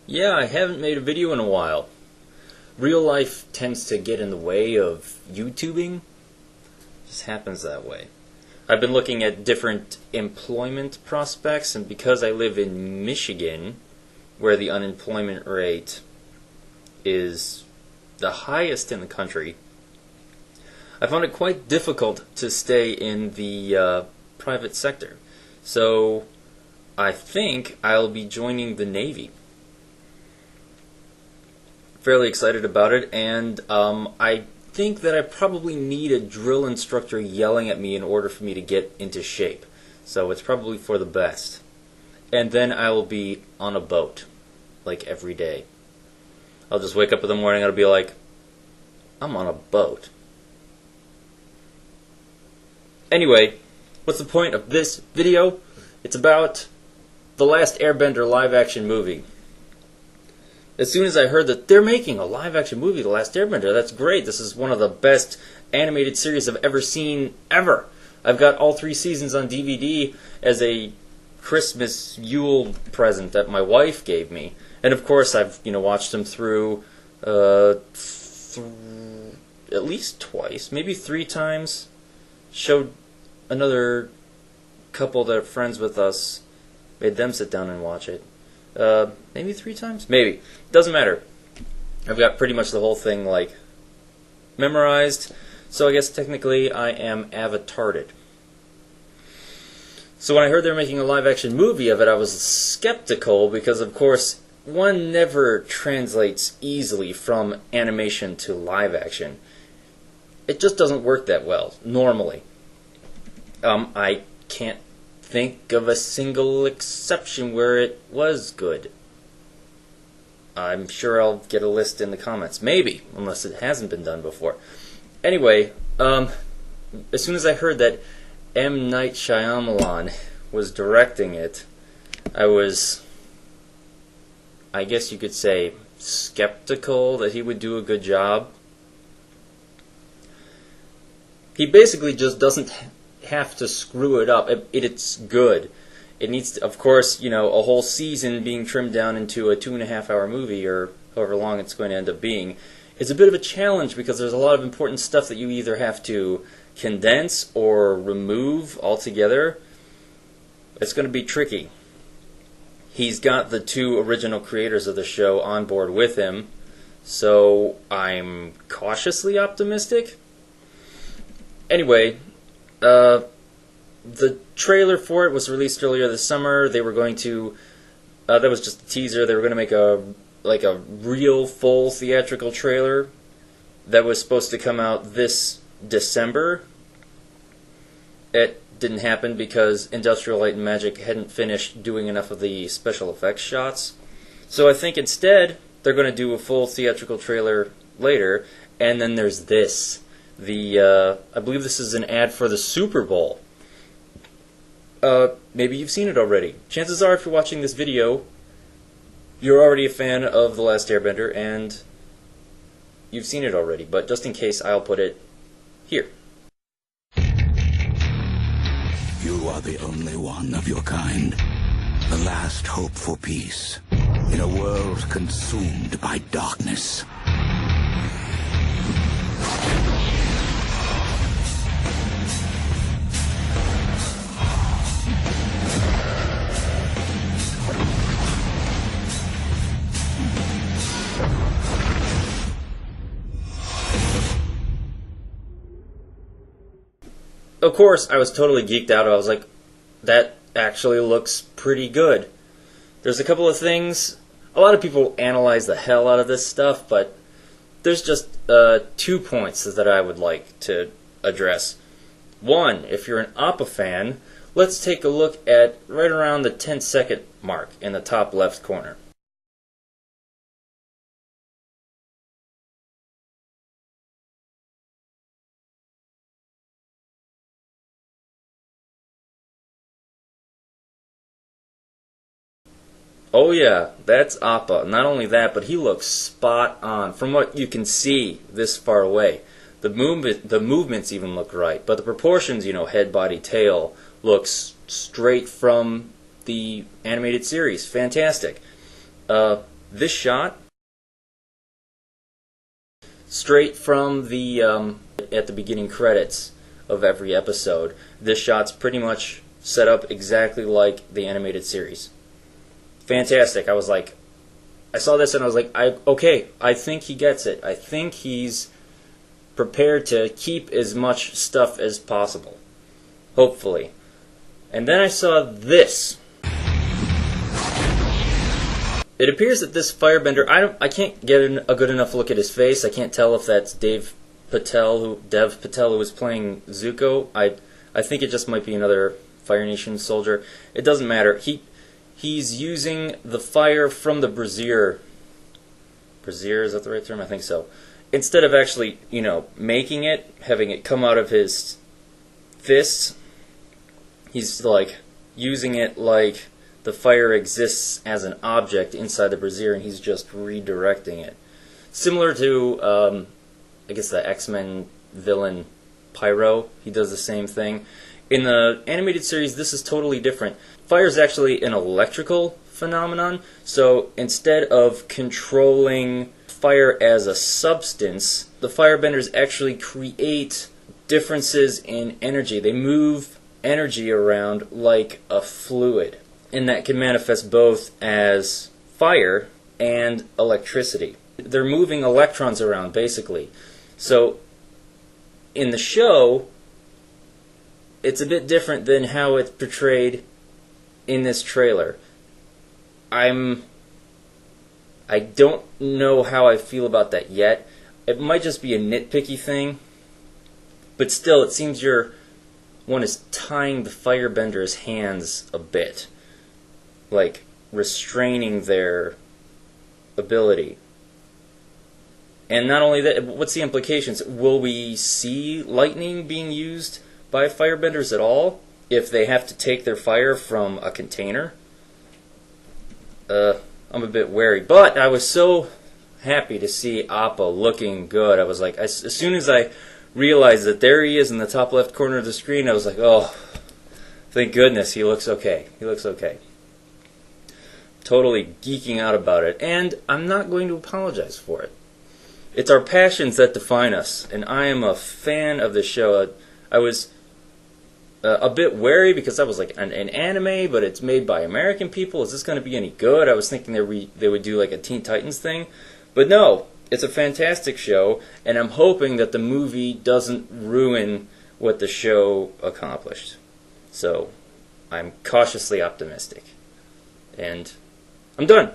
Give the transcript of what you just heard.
Yeah, I haven't made a video in a while. Real life tends to get in the way of YouTubing. Just happens that way. I've been looking at different employment prospects, and because I live in Michigan, where the unemployment rate is the highest in the country, I found it quite difficult to stay in the private sector. So I think I'll be joining the Navy. Fairly excited about it, and I think that I probably need a drill instructor yelling at me in order for me to get into shape. So it's probably for the best. And then I will be on a boat, like every day. I'll just wake up in the morning and I'll be like, I'm on a boat. Anyway, what's the point of this video? It's about the last Airbender live-action movie. As soon as I heard that they're making a live-action movie, The Last Airbender, that's great. This is one of the best animated series I've ever seen, ever. I've got all 3 seasons on DVD as a Christmas Yule present that my wife gave me. And of course, I've watched them through at least twice, maybe 3 times. Showed another couple that are friends with us, made them sit down and watch it. Maybe 3 times? Maybe. Doesn't matter. I've got pretty much the whole thing, memorized. So I guess technically I am avatarded. So when I heard they were making a live-action movie of it, I was skeptical because, of course, one never translates easily from animation to live-action. It just doesn't work that well, normally. I can't think of a single exception where it was good. I'm sure I'll get a list in the comments. Maybe, unless it hasn't been done before. Anyway, as soon as I heard that M. Night Shyamalan was directing it, I was, I guess you could say, skeptical that he would do a good job. He basically just doesn't have to screw it up. It's good. It needs to, of course, a whole season being trimmed down into a 2.5-hour movie, or however long it's going to end up being, is a bit of a challenge because there's a lot of important stuff that you either have to condense or remove altogether. It's going to be tricky. He's got the 2 original creators of the show on board with him, so I'm cautiously optimistic. Anyway, the trailer for it was released earlier this summer. They were going to, that was just a teaser. They were going to make a real full theatrical trailer that was supposed to come out this December. It didn't happen because Industrial Light and Magic hadn't finished doing enough of the special effects shots. So I think instead they're going to do a full theatrical trailer later, and then there's this. I believe this is an ad for the Super Bowl. Maybe you've seen it already. Chances are, if you're watching this video, you're already a fan of The Last Airbender, and you've seen it already. But just in case, I'll put it here. You are the only one of your kind. The last hope for peace. In a world consumed by darkness. Of course, I was totally geeked out. I was like, that actually looks pretty good. There's a couple of things. A lot of people analyze the hell out of this stuff, but there's just 2 points that I would like to address. One, if you're an Appa fan, let's take a look at right around the 10-second mark in the top left corner. Oh yeah, that's Appa. Not only that, but he looks spot on from what you can see this far away. The movements even look right, but the proportions, head, body, tail, looks straight from the animated series. Fantastic. this shot, straight from the at the beginning credits of every episode, this shot's pretty much set up exactly like the animated series. Fantastic. I saw this and I was like, okay, I think he gets it. I think he's prepared to keep as much stuff as possible. Hopefully. And then I saw this. It appears that this firebender, I can't get a good enough look at his face. I can't tell if that's Dev Patel, who was playing Zuko. I think it just might be another Fire Nation soldier. It doesn't matter. He's using the fire from the brazier. Brazier, is that the right term? I think so. Instead of actually, making it, having it come out of his fists, he's like using it like the fire exists as an object inside the brazier, and he's just redirecting it. Similar to, I guess, the X-Men villain Pyro. He does the same thing. In the animated series, this is totally different. Fire is actually an electrical phenomenon, so instead of controlling fire as a substance, the firebenders actually create differences in energy. They move energy around like a fluid, and that can manifest both as fire and electricity. They're moving electrons around, basically. So in the show, it's a bit different than how it's portrayed in this trailer. I don't know how I feel about that yet. It might just be a nitpicky thing, but still, it seems one is tying the firebender's hands a bit, like restraining their ability. And not only that, what's the implications? Will we see lightning being used by firebenders at all if they have to take their fire from a container? I'm a bit wary, but I was so happy to see Appa looking good. I was like, as soon as I realized that there he is in the top left corner of the screen, I was like, oh, thank goodness, he looks okay. He looks okay. Totally geeking out about it, and I'm not going to apologize for it. It's our passions that define us, and I am a fan of this show. I was a bit wary because I was like, an anime, but it's made by American people. Is this going to be any good? I was thinking they would do like a Teen Titans thing. But no, it's a fantastic show, and I'm hoping that the movie doesn't ruin what the show accomplished. So I'm cautiously optimistic. And I'm done.